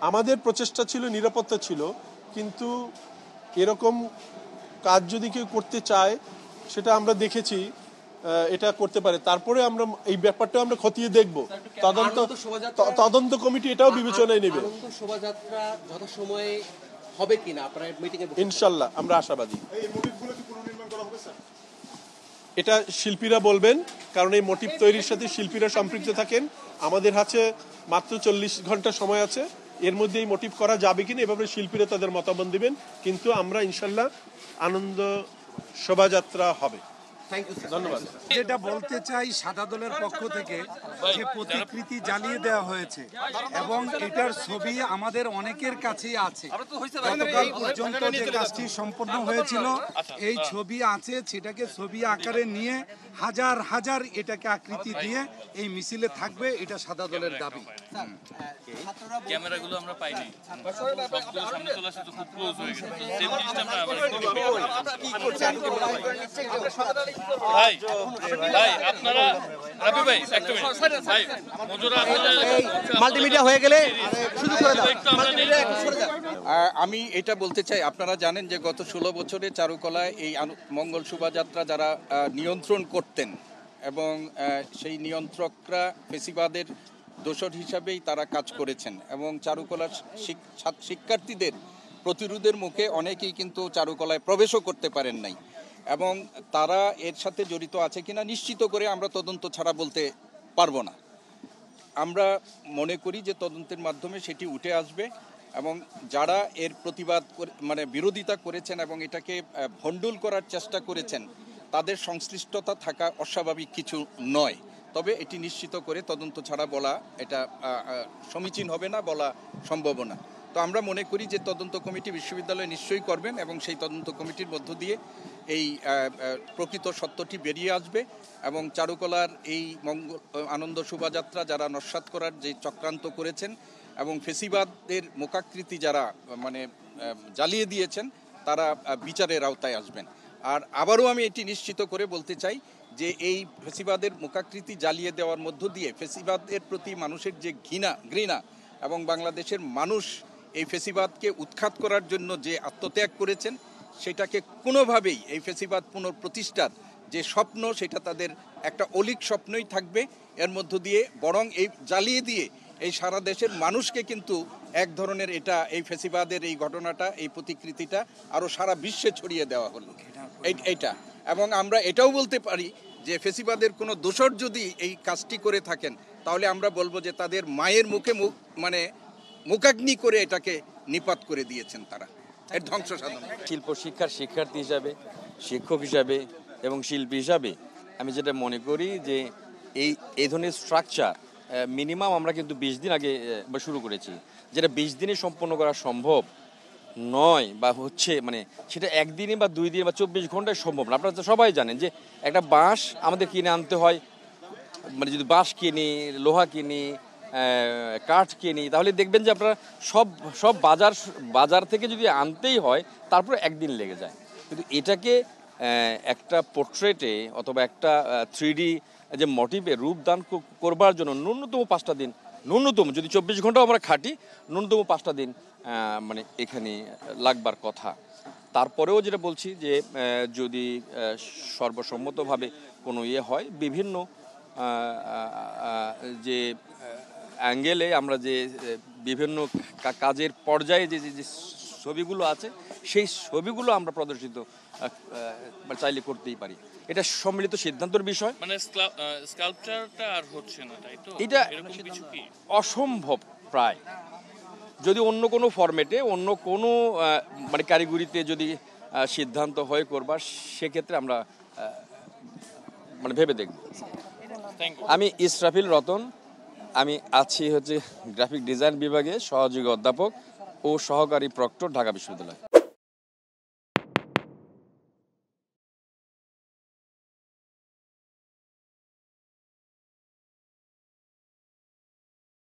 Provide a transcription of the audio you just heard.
আমাদের প্রচেষ্টা ছিল, নিরাপত্তা ছিল, কিন্তু এরকম কাজ যদি কেউ করতে চায় সেটা আমরা দেখেছি এটা করতে পারে। তারপরে আমরা এই ব্যাপারটা আমরা খতিয়ে দেখব, তদন্ত কমিটি এটাও বিবেচনায় নেবে। শোভাযাত্রা যথাসময়ে হবে কিনা আপনারা মিটিংয়ে? ইনশাল্লাহ আমরা আশাবাদী। এটা শিল্পীরা বলবেন, কারণ এই মোটিভ তৈরির সাথে শিল্পীরা সম্পৃক্ত থাকেন। আমাদের হাতে মাত্র 40 ঘন্টা সময় আছে, এর মধ্যে এই মোটিভ করা যাবে কিনা এভাবে শিল্পীরা তাদের মতামত দিবেন, কিন্তু আমরা ইনশাল্লাহ আনন্দ শোভাযাত্রা হবে। ধন্যবাদ। যেটা বলতে চাই, সাদা দলের পক্ষ থেকে যে প্রতিকৃতি জ্বালিয়ে দেওয়া হয়েছে এবং এটার ছবি আমাদের অনেকের কাছেই আছে। গতকাল পর্যন্ত যে কাজটি সম্পন্ন হয়েছিল এই ছবি আছে, সেটাকে ছবি আকারে নিয়ে হাজার হাজার এটাকে আকৃতি দিয়ে এই মিছিলে থাকবে, এটা সাদা দলের দাবি। ক্যামেরাগুলো আমরা পাইনি, সবগুলো সামনে চলে আসছে তো খুব ক্লোজ হয়ে গেছে। সেম জিনিসটা আমরা ভাই ভাই আপনারা রাবি ভাই একটা মিনিট ভাই মজুরা মাল্টিমিডিয়া হয়ে গেলে শুরু করে দাও। আমি এটা বলতে চাই, আপনারা জানেন যে গত 16 বছরে চারুকলায় এই মঙ্গল শোভাযাত্রা যারা নিয়ন্ত্রণ করতেন এবং সেই নিয়ন্ত্রকরা ফেসিবাদের দোসর হিসাবেই তারা কাজ করেছেন এবং চারুকলার শিক্ষার্থীদের প্রতিরোধের মুখে অনেকেই কিন্তু চারুকলায় প্রবেশও করতে পারেন নাই এবং তারা এর সাথে জড়িত আছে কিনা নিশ্চিত করে আমরা তদন্ত ছাড়া বলতে পারবো না। আমরা মনে করি যে তদন্তের মাধ্যমে সেটি উঠে আসবে এবং যারা এর প্রতিবাদ মানে বিরোধিতা করেছেন এবং এটাকে ভণ্ডুল করার চেষ্টা করেছেন তাদের সংশ্লিষ্টতা থাকা অস্বাভাবিক কিছু নয়, তবে এটি নিশ্চিত করে তদন্ত ছাড়া বলা এটা সমীচীন হবে না, বলা সম্ভব না। তো আমরা মনে করি যে তদন্ত কমিটি বিশ্ববিদ্যালয় নিশ্চয়ই করবেন এবং সেই তদন্ত কমিটির মধ্য দিয়ে এই প্রকৃত সত্যটি বেরিয়ে আসবে এবং চারুকলার এই আনন্দ শোভাযাত্রা যারা নস্যাৎ করার যে চক্রান্ত করেছেন এবং ফেসিবাদের মুখাকৃতি যারা মানে জ্বালিয়ে দিয়েছেন তারা বিচারের আওতায় আসবেন। আর আবারও আমি এটি নিশ্চিত করে বলতে চাই যে এই ফেসিবাদের মুখাকৃতি জ্বালিয়ে দেওয়ার মধ্য দিয়ে ফেসিবাদের প্রতি মানুষের যে ঘৃণা এবং বাংলাদেশের মানুষ এই ফেসিবাদকে উৎখাত করার জন্য যে আত্মত্যাগ করেছেন সেটাকে কোনোভাবেই এই ফেসিবাদ পুনঃপ্রতিষ্ঠার যে স্বপ্ন সেটা তাদের একটা অলীক স্বপ্নই থাকবে। এর মধ্য দিয়ে বরং এই জ্বালিয়ে দিয়ে এই সারা দেশের মানুষকে কিন্তু এক ধরনের এটা এই ফেসিবাদের এই ঘটনাটা এই প্রতিকৃতিটা আরও সারা বিশ্বে ছড়িয়ে দেওয়া হলো এইটা। এবং আমরা এটাও বলতে পারি যে ফেসিবাদের কোনো দোসর যদি এই কাজটি করে থাকেন তাহলে আমরা বলবো যে তাদের মায়ের মুখে মানে মুখাগ্নি করে এটাকে নিপাত করে দিয়েছেন তারা, এর ধ্বংস সাধন। শিল্প শিক্ষার শিক্ষার্থী হিসাবে, শিক্ষক হিসাবে এবং শিল্পী হিসাবে আমি যেটা মনে করি যে এই ধরনের স্ট্রাকচার মিনিমাম আমরা কিন্তু 20 দিন আগে শুরু করেছি, যেটা 20 দিনে সম্পন্ন করা সম্ভব নয় বা হচ্ছে মানে সেটা একদিনে বা 2 দিন বা 24 ঘন্টায় সম্ভব না। আপনারা সবাই জানেন যে একটা বাঁশ আমাদের কিনে আনতে হয়, মানে যদি বাঁশ কিনি, লোহা কিনি, কাঠ কিনি, তাহলে দেখবেন যে আপনারা সব বাজার থেকে যদি আনতেই হয় তারপরে একদিন লেগে যায়। কিন্তু এটাকে একটা পোর্ট্রেটে অথবা একটা 3D যে মোটিভে রূপদান করবার জন্য ন্যূনতম 5টা দিন, ন্যূনতম যদি 24 ঘন্টাও আমরা খাটি ন্যূনতম 5টা দিন মানে এখানে লাগবার কথা। তারপরেও যেটা বলছি যে যদি সর্বসম্মতভাবে কোনো হয় বিভিন্ন যে অ্যাঙ্গেলে আমরা যে বিভিন্ন কাজের পর্যায়ে যে ছবিগুলো আছে সেই ছবিগুলো আমরা প্রদর্শিত চাইলে করতেই পারি। এটা সম্মিলিত সিদ্ধান্তের বিষয়, মানে স্কাল্পচারটা আর হচ্ছে না, তাই তো? এটা এরকম কিছু কি অসম্ভব প্রায়। যদি অন্য কোনো ফরম্যাটে অন্য কোনো মানে কারিগরিতে যদি সিদ্ধান্ত হয় করবার, সেক্ষেত্রে আমরা মানে ভেবে দেখব। আমি ইসরাফিল রতন, আমি আছি হচ্ছে গ্রাফিক ডিজাইন বিভাগে সহযোগী অধ্যাপক ও সহকারী প্রক্টর, ঢাকা বিশ্ববিদ্যালয়।